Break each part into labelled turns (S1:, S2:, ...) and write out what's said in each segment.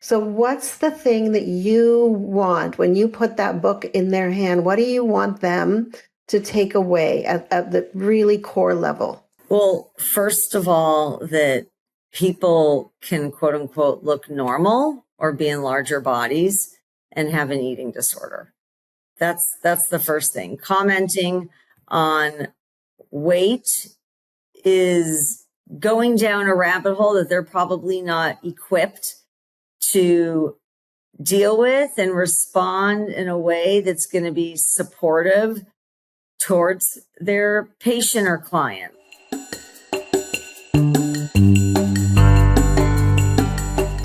S1: So what's the thing that you want when you put that book in their hand? What do you want them to take away at the really core level?
S2: Well, first of all, that people can quote unquote look normal or be in larger bodies and have an eating disorder. That's the first thing. Commenting on weight is going down a rabbit hole that they're probably not equipped to deal with and respond in a way that's going to be supportive towards their patient or client.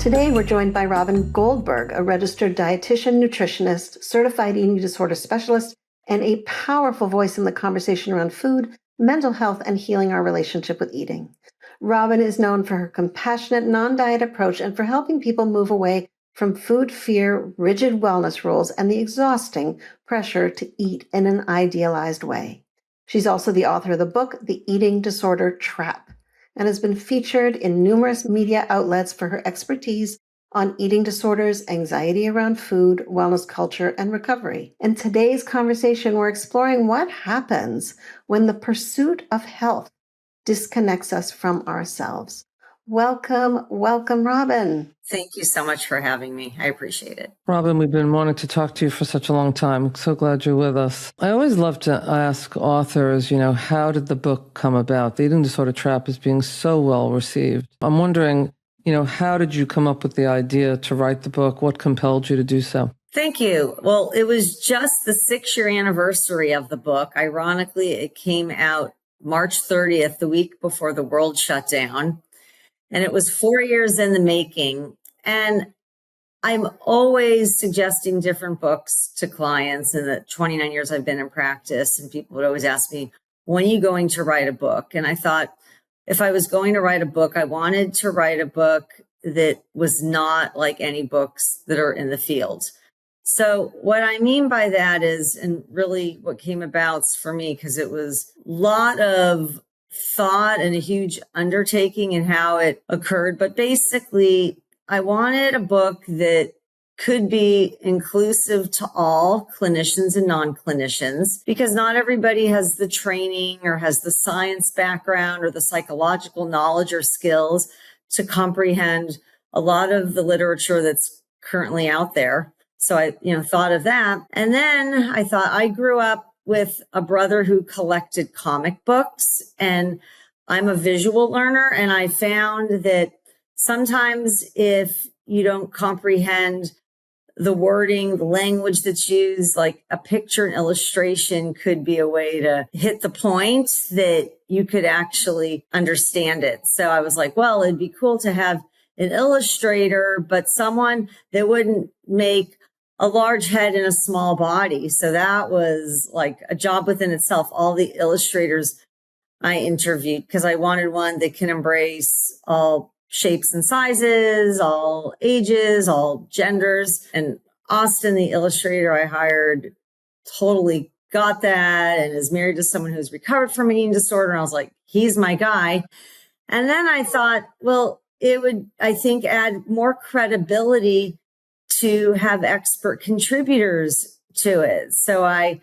S1: Today, we're joined by Robyn Goldberg, a registered dietitian, nutritionist, certified eating disorder specialist, and a powerful voice in the conversation around food, mental health, and healing our relationship with eating. Robyn is known for her compassionate, non-diet approach and for helping people move away from food fear, rigid wellness rules, and the exhausting pressure to eat in an idealized way. She's also the author of the book, The Eating Disorder Trap, and has been featured in numerous media outlets for her expertise on eating disorders, anxiety around food, wellness culture, and recovery. In today's conversation, we're exploring what happens when the pursuit of health disconnects us from ourselves. Welcome, Robyn.
S2: Thank you so much for having me. I appreciate it.
S3: Robyn, we've been wanting to talk to you for such a long time. I'm so glad you're with us. I always love to ask authors, how did the book come about? The Eating Disorder Trap is being so well received. I'm wondering, how did you come up with the idea to write the book? What compelled you to do so?
S2: Thank you. Well, it was just the 6-year anniversary of the book. Ironically, it came out March 30th, the week before the world shut down. And it was 4 years in the making. And I'm always suggesting different books to clients in the 29 years I've been in practice. And people would always ask me, when are you going to write a book? And I thought, if I was going to write a book, I wanted to write a book that was not like any books that are in the field. So what I mean by that is, and really what came about for me, because it was a lot of thought and a huge undertaking in how it occurred. But basically, I wanted a book that could be inclusive to all clinicians and non-clinicians, because not everybody has the training or has the science background or the psychological knowledge or skills to comprehend a lot of the literature that's currently out there. So I, thought of that. And then I thought, I grew up with a brother who collected comic books, and I'm a visual learner. And I found that sometimes if you don't comprehend the wording, the language that's used, like a picture and illustration could be a way to hit the point that you could actually understand it. So I was like, well, it'd be cool to have an illustrator, but someone that wouldn't make a large head in a small body. So that was like a job within itself. All the illustrators I interviewed, because I wanted one that can embrace all shapes and sizes, all ages, all genders. And Austin, the illustrator I hired, totally got that and is married to someone who's recovered from an eating disorder. And I was like, he's my guy. And then I thought, well, it would, I think, add more credibility to have expert contributors to it. So I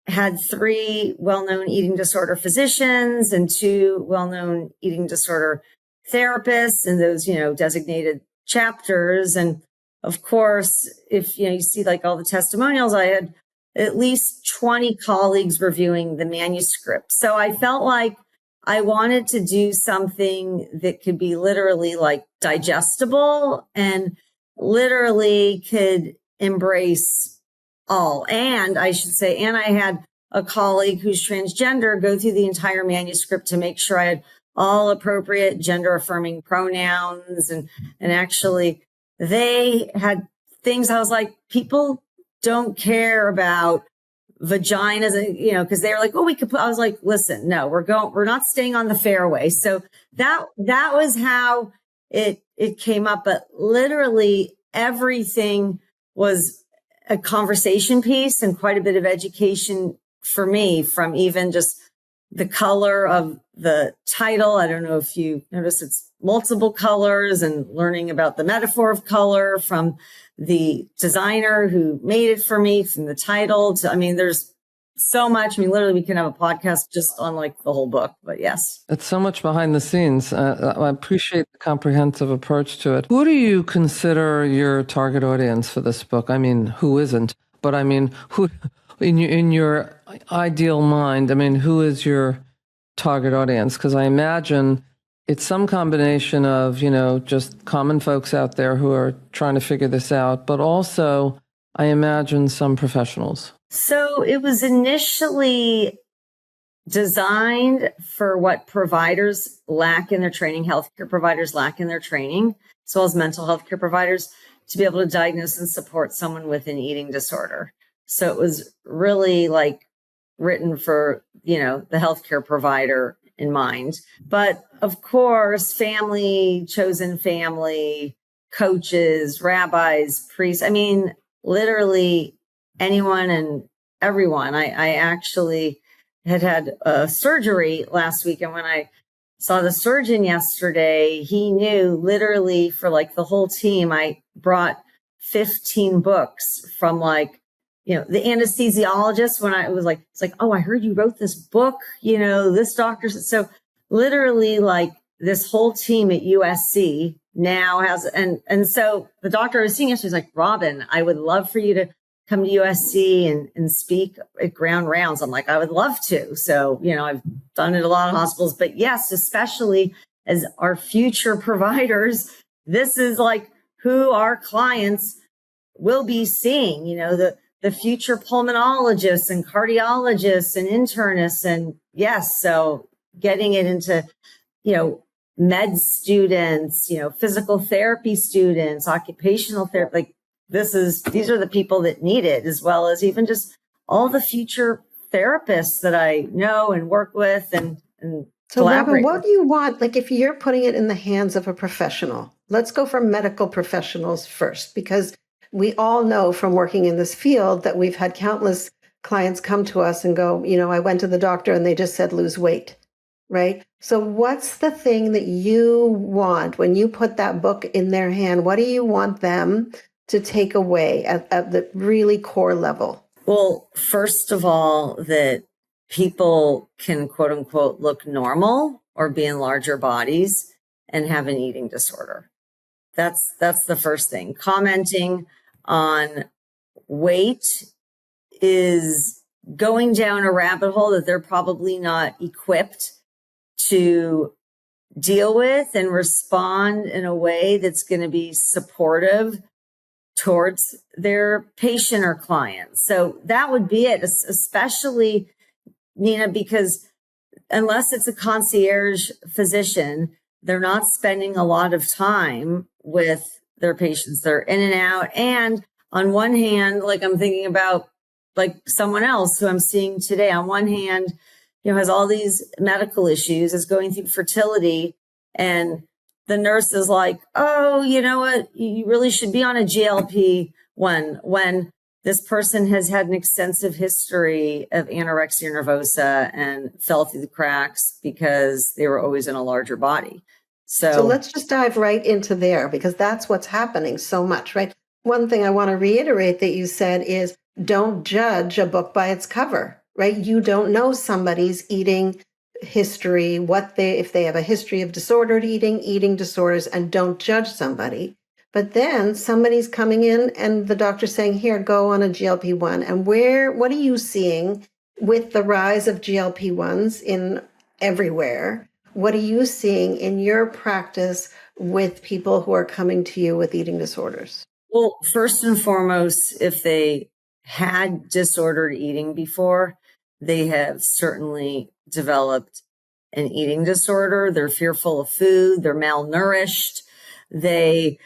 S2: had 3 well-known eating disorder physicians and 2 well-known eating disorder therapists in those, designated chapters. And of course, if, you see like all the testimonials, I had at least 20 colleagues reviewing the manuscript. So I felt like I wanted to do something that could be literally like digestible and literally could embrace all. And I should say, and I had a colleague who's transgender go through the entire manuscript to make sure I had all appropriate gender affirming pronouns. And actually they had things I was like, people don't care about vaginas, because they were like, oh, we could put, I was like, listen, no, we're not staying on the fairway. So that was how it came up. But literally everything was a conversation piece and quite a bit of education for me, from even just the color of the title. I don't know if you notice it's multiple colors and learning about the metaphor of color from the designer who made it for me, from the title to, I mean, there's so much. I mean, literally we can have a podcast just on like the whole book, but yes.
S3: It's so much behind the scenes. I appreciate the comprehensive approach to it. Who do you consider your target audience for this book? I mean, who isn't? But I mean, who in your ideal mind, I mean, who is your target audience? Because I imagine it's some combination of, just common folks out there who are trying to figure this out, but also I imagine some professionals.
S2: So it was initially designed for what providers lack in their training, healthcare providers lack in their training, as well as mental health care providers, to be able to diagnose and support someone with an eating disorder. So it was really like written for, the healthcare provider in mind. But of course, family, chosen family, coaches, rabbis, priests, I mean, literally anyone and everyone. I actually had a surgery last week. And when I saw the surgeon yesterday, he knew literally for like the whole team, I brought 15 books from like, the anesthesiologist when I was like, it's like, oh, I heard you wrote this book, this doctor. So literally like this whole team at USC now has, and so the doctor I was seeing yesterday was like, Robyn, I would love for you to come to USC and speak at ground rounds. I'm like, I would love to. So, I've done it at a lot of hospitals, but yes, especially as our future providers, this is like who our clients will be seeing, the future pulmonologists and cardiologists and internists. And yes, so getting it into, med students, physical therapy students, occupational therapy, like these are the people that need it, as well as even just all the future therapists that I know and work with and
S1: so
S2: collaborate
S1: Robyn, what
S2: with.
S1: do you want? Like if you're putting it in the hands of a professional, let's go for medical professionals first, because we all know from working in this field that we've had countless clients come to us and go, I went to the doctor and they just said lose weight, right? So what's the thing that you want when you put that book in their hand? What do you want them to take away at the really core level?
S2: Well, first of all, that people can quote unquote look normal or be in larger bodies and have an eating disorder. That's the first thing. Commenting on weight is going down a rabbit hole that they're probably not equipped to deal with and respond in a way that's going to be supportive towards their patient or client. So that would be it, especially, Nina, because unless it's a concierge physician, they're not spending a lot of time with their patients. They're in and out. And on one hand, like I'm thinking about like someone else who I'm seeing today, on one hand, has all these medical issues, is going through fertility, and the nurse is like, oh, you know what? You really should be on a GLP-1 when this person has had an extensive history of anorexia nervosa and fell through the cracks because they were always in a larger body. So
S1: let's just dive right into there, because that's what's happening so much, right? One thing I want to reiterate that you said is don't judge a book by its cover, right? You don't know somebody's eating history, if they have a history of disordered eating disorders, and don't judge somebody. But then somebody's coming in and the doctor's saying, here, go on a GLP-1. And what are you seeing with the rise of GLP-1s in everywhere? What are you seeing in your practice with people who are coming to you with eating disorders?
S2: Well, first and foremost, if they had disordered eating before, they have certainly developed an eating disorder. They're fearful of food. They're malnourished. They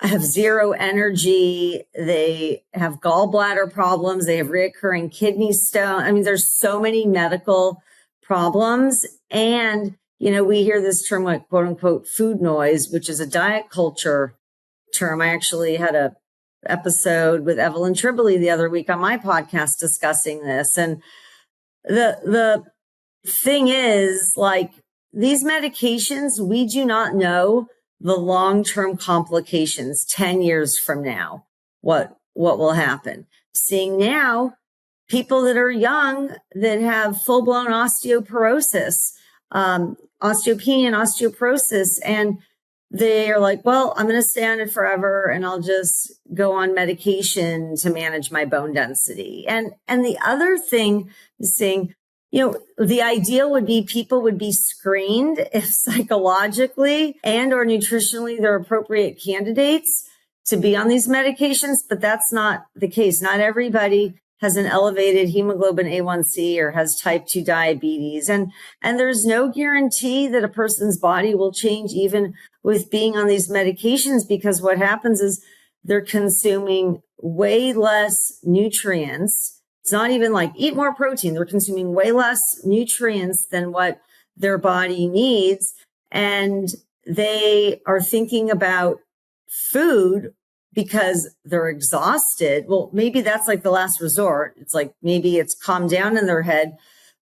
S2: have zero energy. They have gallbladder problems. They have recurring kidney stone. I mean, there's so many medical problems. And, we hear this term like quote unquote food noise, which is a diet culture term. I actually had a episode with Evelyn Tribole the other week on my podcast discussing this. And the thing is, like, these medications, we do not know the long-term complications 10 years from now, what will happen. Seeing now people that are young that have full-blown osteoporosis, osteopenia and osteoporosis, and they are like, well, I'm going to stay on it forever and I'll just go on medication to manage my bone density. And the other thing is saying, the ideal would be people would be screened if psychologically and or nutritionally they're appropriate candidates to be on these medications, but that's not the case. Not everybody has an elevated hemoglobin A1C or has type 2 diabetes. And there's no guarantee that a person's body will change even with being on these medications, because what happens is they're consuming way less nutrients. It's not even like eat more protein. They're consuming way less nutrients than what their body needs. And they are thinking about food because they're exhausted. Well, maybe that's like the last resort. It's like maybe it's calmed down in their head,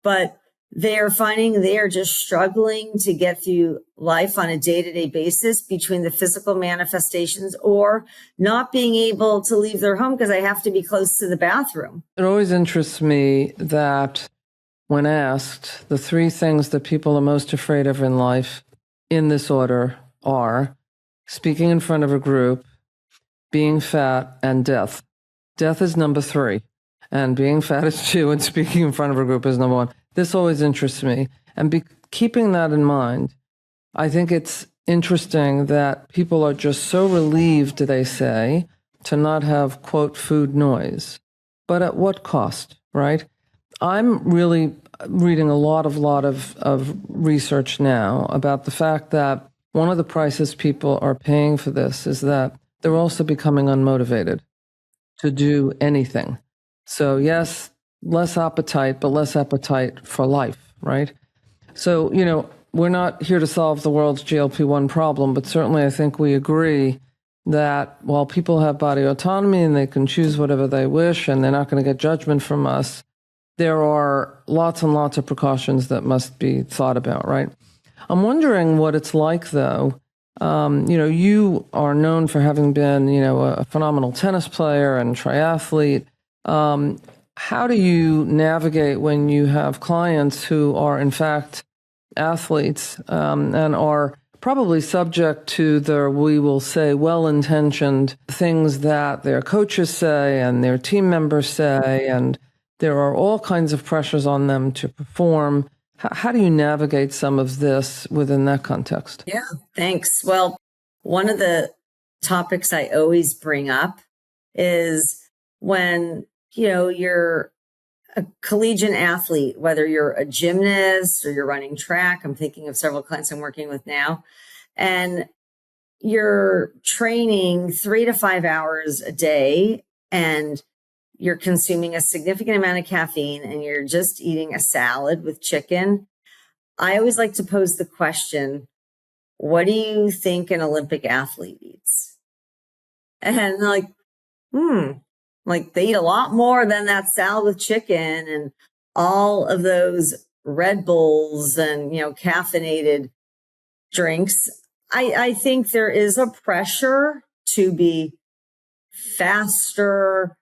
S2: but they are finding they are just struggling to get through life on a day-to-day basis between the physical manifestations or not being able to leave their home because I have to be close to the bathroom.
S3: It always interests me that when asked, the three things that people are most afraid of in life in this order are speaking in front of a group, being fat, and death. Death is number 3, and being fat is 2, and speaking in front of a group is number 1. This always interests me. And keeping that in mind, I think it's interesting that people are just so relieved, they say, to not have, quote, food noise. But at what cost, right? I'm really reading a lot of research now about the fact that one of the prices people are paying for this is that they're also becoming unmotivated to do anything. So yes, less appetite, but less appetite for life, right? So, we're not here to solve the world's GLP-1 problem, but certainly I think we agree that while people have body autonomy and they can choose whatever they wish and they're not going to get judgment from us, there are lots and lots of precautions that must be thought about, right? I'm wondering what it's like, though. You are known for having been, a phenomenal tennis player and triathlete. How do you navigate when you have clients who are, in fact, athletes and are probably subject to their, we will say, well-intentioned things that their coaches say and their team members say, and there are all kinds of pressures on them to perform. How do you navigate some of this within that context?
S2: Yeah, thanks. Well, one of the topics I always bring up is when, you're a collegiate athlete, whether you're a gymnast or you're running track. I'm thinking of several clients I'm working with now, and you're training 3 to 5 hours a day and you're consuming a significant amount of caffeine and you're just eating a salad with chicken. I always like to pose the question, what do you think an Olympic athlete eats? And like they eat a lot more than that salad with chicken and all of those Red Bulls and, caffeinated drinks. I think there is a pressure to be faster,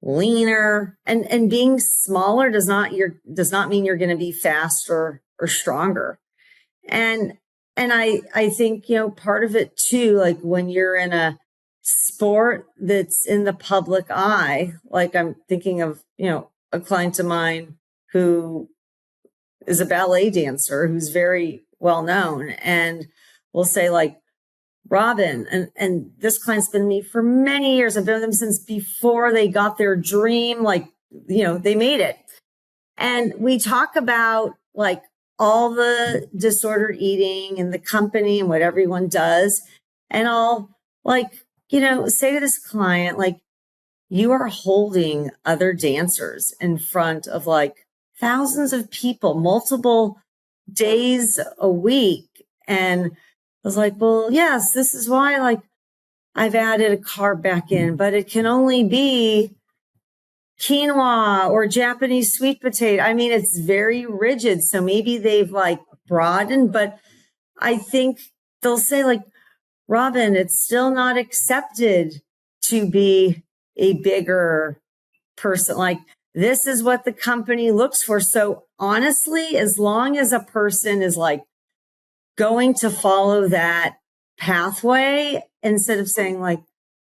S2: leaner, and being smaller does not mean you're going to be faster or stronger. And I think, part of it too, like when you're in a sport that's in the public eye, like I'm thinking of, a client of mine who is a ballet dancer who's very well known, and will say like, Robyn, and this client's been with me for many years. I've been with them since before they got their dream, they made it. And we talk about like all the disordered eating and the company and what everyone does. And I'll say to this client, like, you are holding other dancers in front of like thousands of people, multiple days a week. And I was like, well, yes, this is why like I've added a carb back in, but it can only be quinoa or Japanese sweet potato. I mean, it's very rigid. So maybe they've like broadened, but I think they'll say like, Robyn, it's still not accepted to be a bigger person. Like, this is what the company looks for. So honestly, as long as a person is like going to follow that pathway instead of saying like,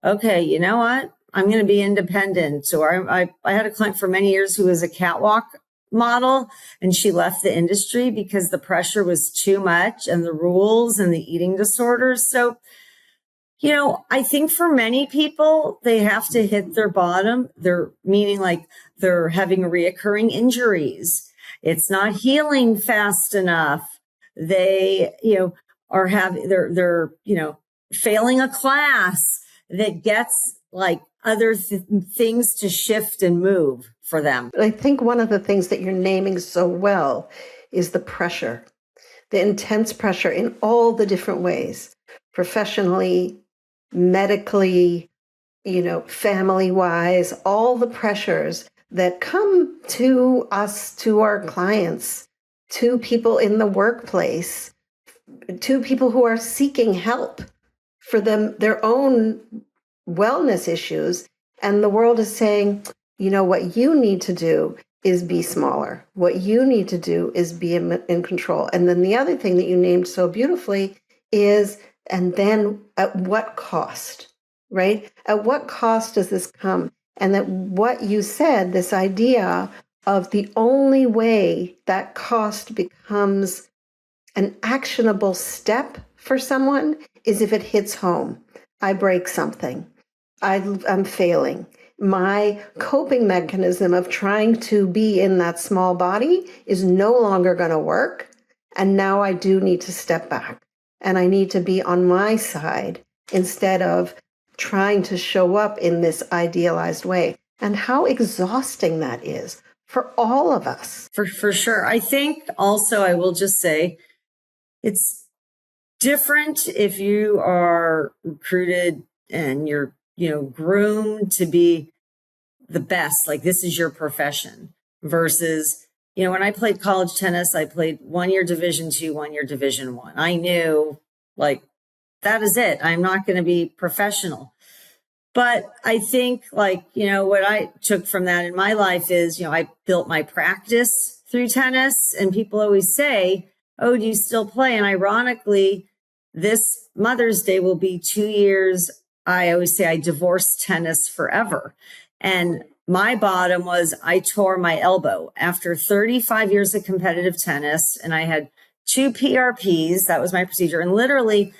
S2: okay, you know what? I'm going to be independent. Or I had a client for many years who was a catwalk model, and she left the industry because the pressure was too much and the rules and the eating disorders. So, I think for many people, they have to hit their bottom. They're meaning like they're having reoccurring injuries. It's not healing fast enough. They, are having, they're, failing a class that gets like other things to shift and move for them.
S1: But I think one of the things that you're naming so well is the pressure, the intense pressure in all the different ways, professionally, medically, family-wise, all the pressures that come to us, to our clients, to people in the workplace, to people who are seeking help for their own wellness issues. And the world is saying, what you need to do is be smaller. What you need to do is be in control. And then the other thing that you named so beautifully is, and then at what cost, right? At what cost does this come? And that what you said, this idea of the only way that cost becomes an actionable step for someone is if it hits home. I break something. I'm failing. My coping mechanism of trying to be in that small body is no longer going to work. And now I do need to step back. And I need to be on my side instead of trying to show up in this idealized way. And how exhausting that is for all of us.
S2: For sure. I think also, I will just say, it's different if you are recruited and you're, groomed to be the best, like this is your profession, versus, when I played college tennis, I played 1 year Division II, 1 year Division I. I knew like that is it. I'm not going to be professional. But I think like, what I took from that in my life is, I built my practice through tennis, and people always say, oh, do you still play? And ironically, this Mother's Day will be 2 years. I always say I divorced tennis forever. And my bottom was I tore my elbow after 35 years of competitive tennis. And I had 2 PRPs. That was my procedure, and literally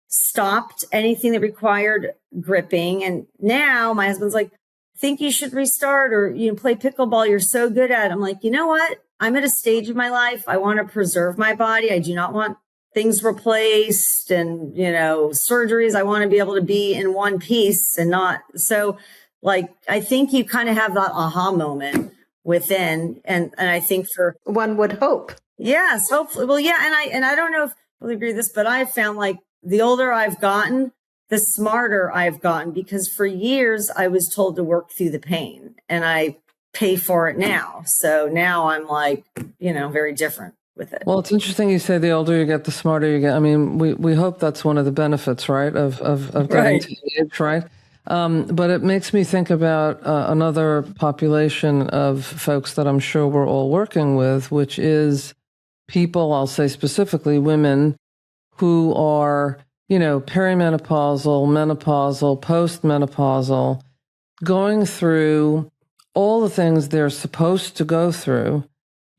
S2: stopped anything that required gripping. And now my husband's like, think you should restart or, play pickleball. You're so good at it. I'm like, you know what? I'm at a stage of my life. I want to preserve my body. I do not want things replaced and, surgeries. I want to be able to be in one piece and not. So like, I think you kind of have that aha moment within. And I think for
S1: one would hope.
S2: Yes, hopefully. Well, yeah. And I don't know if you'll agree with this, but I've found like the older I've gotten, the smarter I've gotten, because for years I was told to work through the pain, and I pay for it now. So now I'm like, very different with it.
S3: Well, it's interesting you say the older you get, the smarter you get. I mean, we hope that's one of the benefits, right, of getting to age, right? But it makes me think about another population of folks that I'm sure we're all working with, which is people, I'll say specifically women, who are, perimenopausal, menopausal, postmenopausal, going through all the things they're supposed to go through,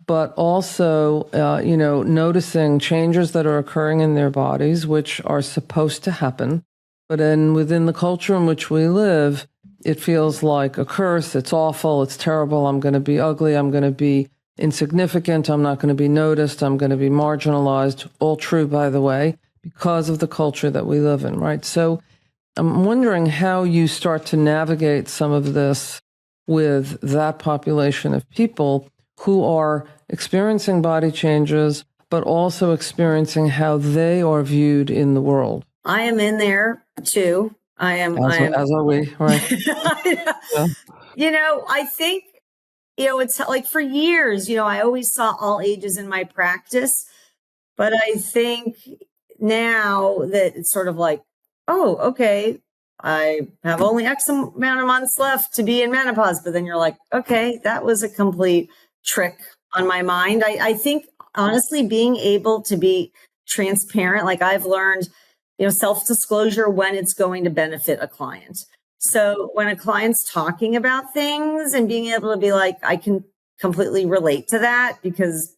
S3: but also, noticing changes that are occurring in their bodies, which are supposed to happen. But then within the culture in which we live, it feels like a curse. It's awful. It's terrible. I'm going to be ugly. I'm going to be insignificant. I'm not going to be noticed. I'm going to be marginalized. All true, by the way, because of the culture that we live in, right? So I'm wondering how you start to navigate some of this with that population of people who are experiencing body changes, but also experiencing how they are viewed in the world.
S2: I am in there too.
S3: As are we, right?
S2: Yeah. I think, it's like for years, I always saw all ages in my practice, But I think now that it's sort of like, oh, okay, I have only X amount of months left to be in menopause. But then you're like, okay, that was a complete trick on my mind. I think, honestly, being able to be transparent, like I've learned, self-disclosure when it's going to benefit a client. So when a client's talking about things and being able to be like, I can completely relate to that because,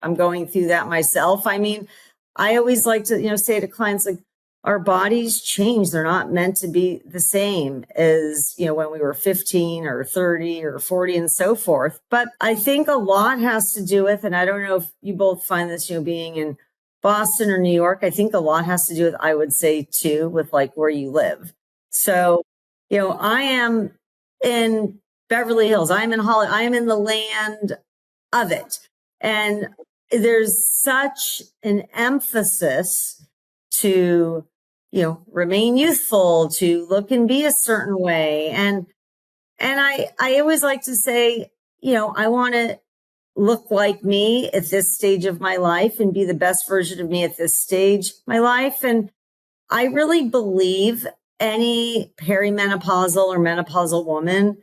S2: I'm going through that myself. I mean, I always like to, say to clients, like, our bodies change. They're not meant to be the same as, when we were 15 or 30 or 40 and so forth. But I think a lot has to do with, and I don't know if you both find this, being in Boston or New York, I think a lot has to do with, I would say too, with like where you live. So, I am in Beverly Hills. I'm in Hollywood. I am in the land of it. And there's such an emphasis to, remain youthful, to look and be a certain way. And I always like to say, I want to look like me at this stage of my life and be the best version of me at this stage of my life. And I really believe any perimenopausal or menopausal woman,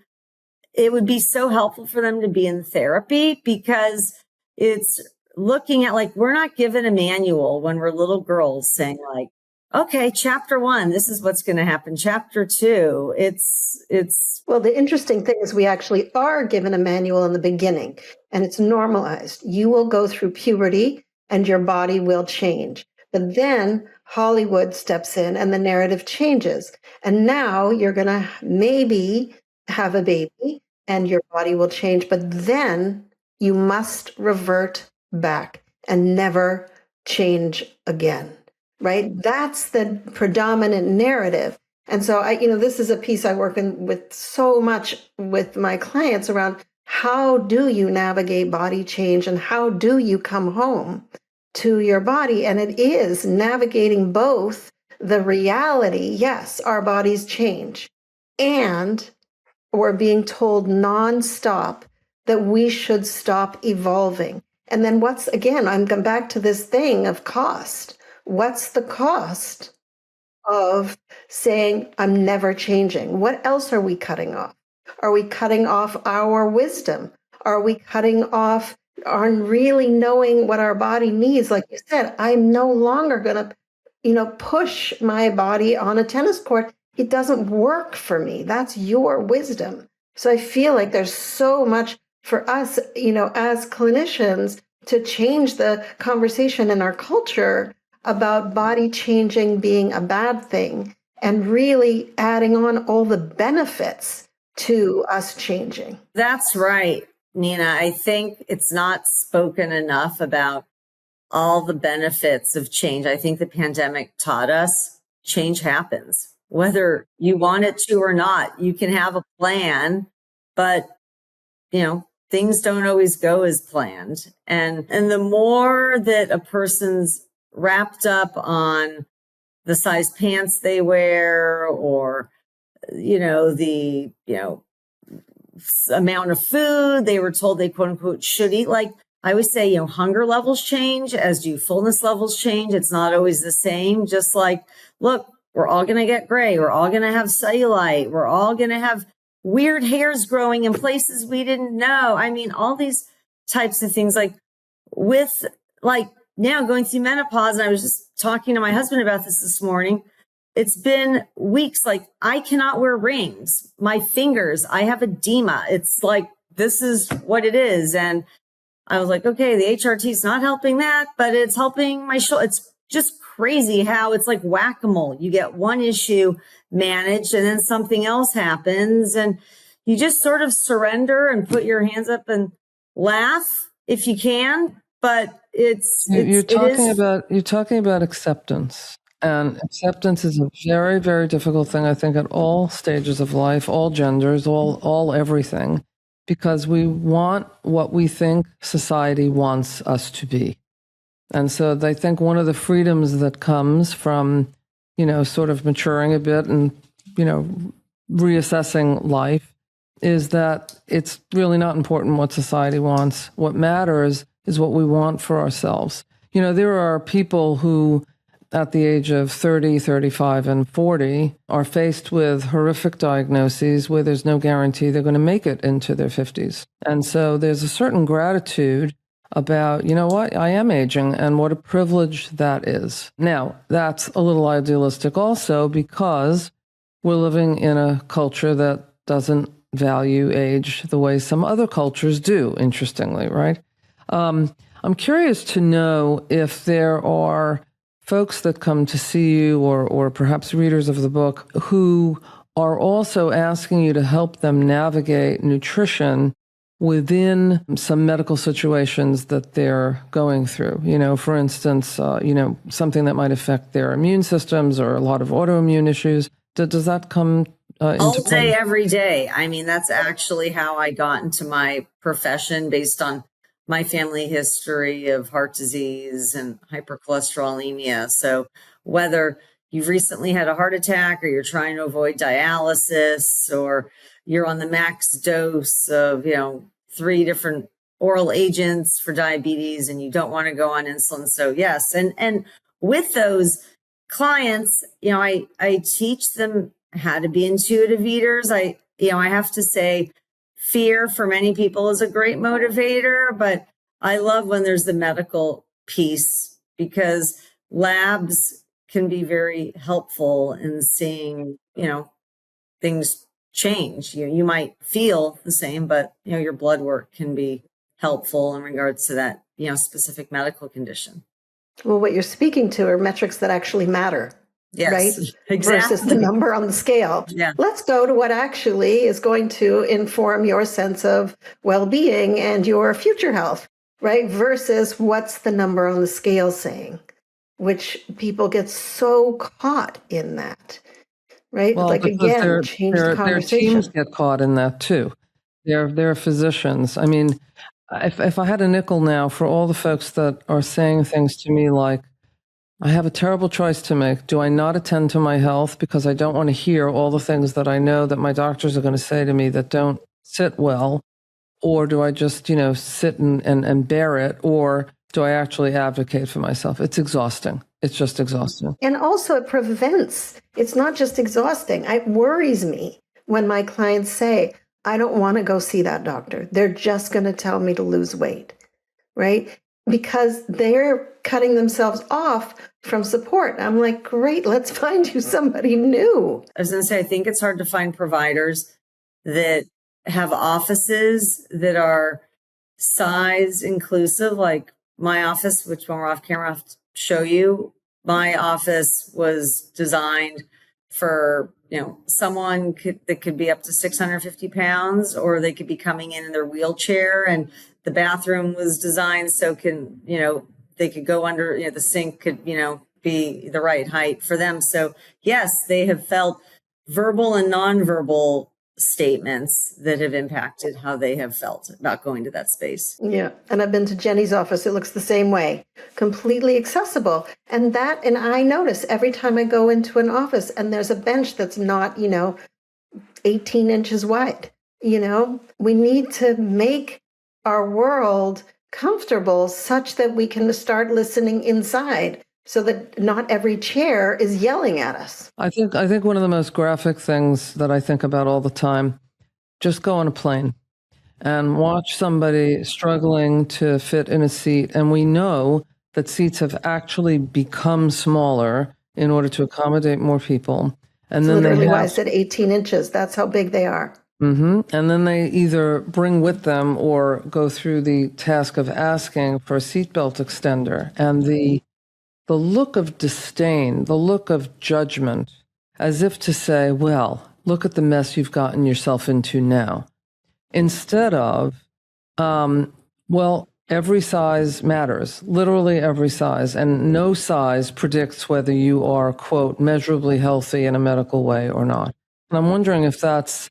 S2: it would be so helpful for them to be in therapy because it's looking at, like, we're not given a manual when we're little girls saying like, okay, chapter 1, this is what's going to happen. Chapter 2, it's.
S1: Well, the interesting thing is we actually are given a manual in the beginning and it's normalized. You will go through puberty and your body will change. But then Hollywood steps in and the narrative changes. And now you're going to maybe have a baby and your body will change. But then you must revert back and never change again, right? That's the predominant narrative. And so this is a piece I work in with so much with my clients around how do you navigate body change and how do you come home to your body? And it is navigating both the reality, yes, our bodies change, and we're being told nonstop that we should stop evolving. And then I'm going back to this thing of cost. What's the cost of saying, I'm never changing? What else are we cutting off? Are we cutting off our wisdom? Are we cutting off on really knowing what our body needs? Like you said, I'm no longer going to, push my body on a tennis court. It doesn't work for me. That's your wisdom. So I feel like there's so much for us, as clinicians, to change the conversation in our culture about body changing being a bad thing and really adding on all the benefits to us changing.
S2: That's right, Nina. I think it's not spoken enough about all the benefits of change. I think the pandemic taught us change happens, whether you want it to or not. You can have a plan, but, things don't always go as planned. And the more that a person's wrapped up on the size pants they wear or, the, amount of food they were told they quote unquote should eat. Like I always say, hunger levels change as do fullness levels change. It's not always the same. Just like, look, we're all going to get gray. We're all going to have cellulite. We're all going to have weird hairs growing in places we didn't know. I mean, all these types of things, like with like now going through menopause. And I was just talking to my husband about this morning. It's been weeks. Like I cannot wear rings. My fingers, I have edema. It's like, this is what it is. And I was like, okay, the HRT is not helping that, but it's helping my shoulder. It's just crazy how it's like whack-a-mole. You get one issue managed and then something else happens and you just sort of surrender and put your hands up and laugh if you can. But
S3: you're talking about acceptance. And acceptance is a very, very difficult thing, I think, at all stages of life, all genders, all everything, because we want what we think society wants us to be. And so I think one of the freedoms that comes from, sort of maturing a bit and, reassessing life is that it's really not important what society wants. What matters is what we want for ourselves. There are people who at the age of 30, 35, and 40 are faced with horrific diagnoses where there's no guarantee they're going to make it into their 50s. And so there's a certain gratitude about, what, I am aging and what a privilege that is. Now, that's a little idealistic also because we're living in a culture that doesn't value age the way some other cultures do, interestingly, right? I'm curious to know if there are folks that come to see you or perhaps readers of the book who are also asking you to help them navigate nutrition within some medical situations that they're going through. For instance, something that might affect their immune systems or a lot of autoimmune issues. Does that come into
S2: all
S3: play?
S2: day, every day? I mean, that's actually how I got into my profession, based on my family history of heart disease and hypercholesterolemia. So whether you've recently had a heart attack or you're trying to avoid dialysis or you're on the max dose of, 3 different oral agents for diabetes and you don't want to go on insulin. So yes. And with those clients, I teach them how to be intuitive eaters. I have to say, fear for many people is a great motivator, but I love when there's the medical piece because labs can be very helpful in seeing, things change. You might feel the same, but, your blood work can be helpful in regards to that, specific medical condition.
S1: Well, what you're speaking to are metrics that actually matter.
S2: Yes,
S1: right?
S2: exactly.
S1: Versus the number on the scale.
S2: Yeah.
S1: Let's go to what actually is going to inform your sense of well-being and your future health, right? Versus what's the number on the scale saying, which people get so caught in that, right?
S3: Well,
S1: like again, change the
S3: their
S1: conversation.
S3: teams get caught in that too. They're physicians. I mean, if I had a nickel now for all the folks that are saying things to me like, I have a terrible choice to make. Do I not attend to my health because I don't want to hear all the things that I know that my doctors are going to say to me that don't sit well? Or do I just, sit and bear it? Or do I actually advocate for myself? It's exhausting. It's just exhausting.
S1: And also it prevents, it's not just exhausting. It worries me when my clients say, I don't want to go see that doctor. They're just going to tell me to lose weight, right? Because they're cutting themselves off from support. I'm like, great, let's find you somebody new.
S2: I was going to say, I think it's hard to find providers that have offices that are size inclusive. Like my office, which when we're off camera, I have to show you, my office was designed for, someone that could be up to 650 pounds, or they could be coming in their wheelchair, and the bathroom was designed so they could go under, the sink could, be the right height for them. So yes, they have felt verbal and nonverbal statements that have impacted how they have felt about going to that space.
S1: Yeah. And I've been to Jenny's office. It looks the same way, completely accessible. And I notice every time I go into an office and there's a bench that's not, 18 inches wide, we need to make our world comfortable such that we can start listening inside, so that not every chair is yelling at us.
S3: I think one of the most graphic things that I think about all the time, just go on a plane and watch somebody struggling to fit in a seat. And we know that seats have actually become smaller in order to accommodate more people. And then
S1: literally why I said 18 inches. That's how big they are.
S3: Mm-hmm. And then they either bring with them or go through the task of asking for a seatbelt extender. And the look of disdain, the look of judgment, as if to say, well, look at the mess you've gotten yourself into now. Instead of, well, every size matters, literally every size, and no size predicts whether you are, quote, measurably healthy in a medical way or not. And I'm wondering if that's,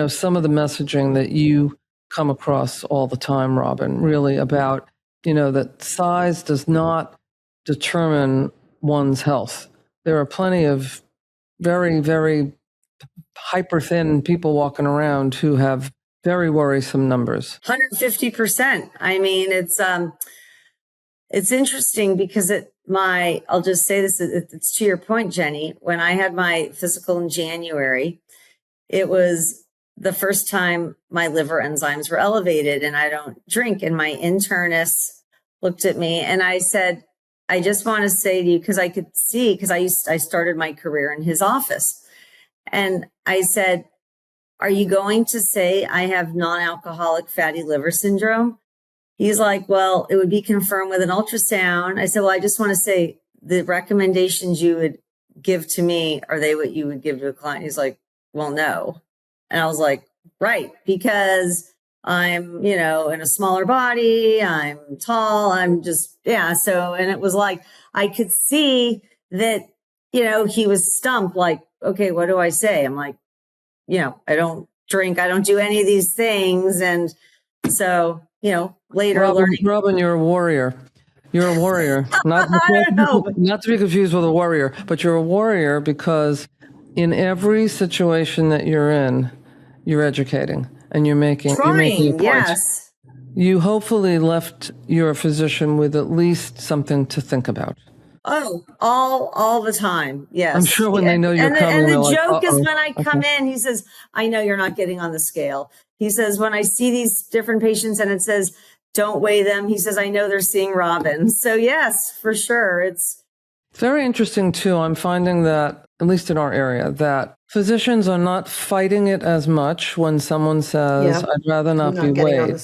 S3: some of the messaging that you come across all the time, Robyn, really about, that size does not determine one's health. There are plenty of very, very hyper thin people walking around who have very worrisome numbers.
S2: 150%. I mean, It's interesting because I'll just say this, it's to your point, Jenny. When I had my physical in January, it was the first time my liver enzymes were elevated, and I don't drink. And my internist looked at me and I said, I just want to say to you, because I could see, because I started my career in his office. And I said, are you going to say I have non-alcoholic fatty liver syndrome? He's like, well, it would be confirmed with an ultrasound. I said, well, I just want to say the recommendations you would give to me, are they what you would give to a client? He's like, well, no. And I was like, right, because I'm, in a smaller body, I'm tall, I'm just, yeah. So, and it was like, I could see that, he was stumped, like, okay, what do I say? I'm like, I don't drink, I don't do any of these things. And so, later
S3: Robyn, you're a warrior. You're a warrior. Not to be confused with a warrior, but you're a warrior because in every situation that you're in, you're educating and you're making a point.
S2: Yes.
S3: You hopefully left your physician with at least something to think about.
S2: Oh, all the time. Yes.
S3: I'm sure when they know you're coming.
S2: And the joke is when I come in, he says, I know you're not getting on the scale. He says, when I see these different patients and it says, don't weigh them, he says, I know they're seeing Robyn. So yes, for sure. It's
S3: very interesting too. I'm finding that, at least in our area, that physicians are not fighting it as much when someone says, I'd rather not be weighed.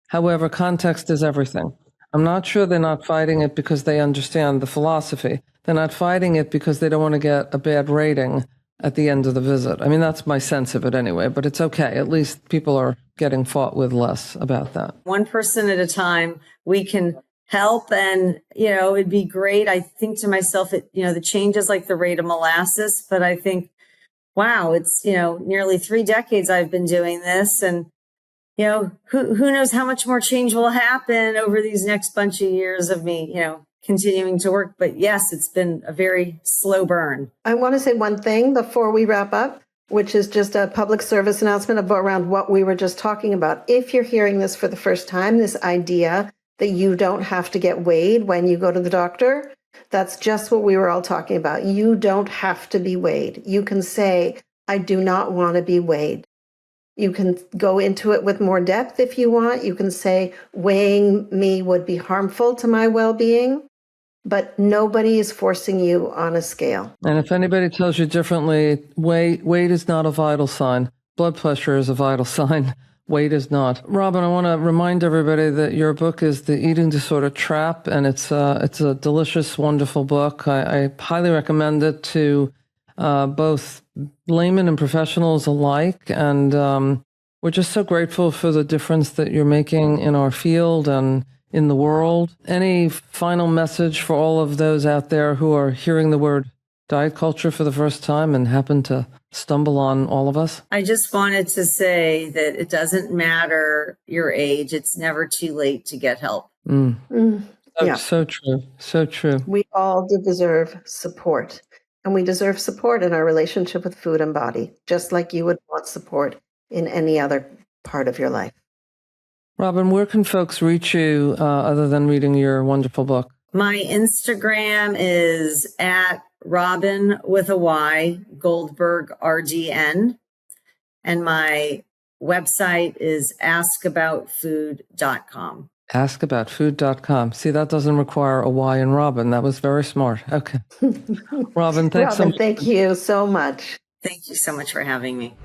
S3: However, context is everything. I'm not sure they're not fighting it because they understand the philosophy. They're not fighting it because they don't want to get a bad rating at the end of the visit. I mean, that's my sense of it anyway, but it's okay. At least people are getting fought with less about that.
S2: One person at a time, we can help. And, it'd be great. I think to myself, the change is like the rate of molasses, but I think, wow, it's, nearly 3 decades I've been doing this. And, who knows how much more change will happen over these next bunch of years of me, continuing to work. But yes, it's been a very slow burn.
S1: I want to say one thing before we wrap up, which is just a public service announcement around what we were just talking about. If you're hearing this for the first time, this idea that you don't have to get weighed when you go to the doctor, that's just what we were all talking about. You don't have to be weighed. You can say, I do not want to be weighed. You can go into it with more depth if you want. You can say, weighing me would be harmful to my well-being, but nobody is forcing you on a scale.
S3: And if anybody tells you differently, weight is not a vital sign. Blood pressure is a vital sign. Weight is not. Robyn, I want to remind everybody that your book is The Eating Disorder Trap, and it's a delicious, wonderful book. I highly recommend it to both laymen and professionals alike. And we're just so grateful for the difference that you're making in our field and in the world. Any final message for all of those out there who are hearing the word diet culture for the first time and happen to stumble on all of us?
S2: I just wanted to say that it doesn't matter your age. It's never too late to get help.
S3: So true. So true.
S1: We all deserve support. And we deserve support in our relationship with food and body, just like you would want support in any other part of your life.
S3: Robyn, where can folks reach you other than reading your wonderful book?
S2: My Instagram is at Robyn with a Y, Goldberg RDN. And my website is askaboutfood.com.
S3: Askaboutfood.com. See, that doesn't require a Y in Robyn. That was very smart. Okay. Robyn, thanks so much.
S1: Thank you so much.
S2: Thank you so much for having me.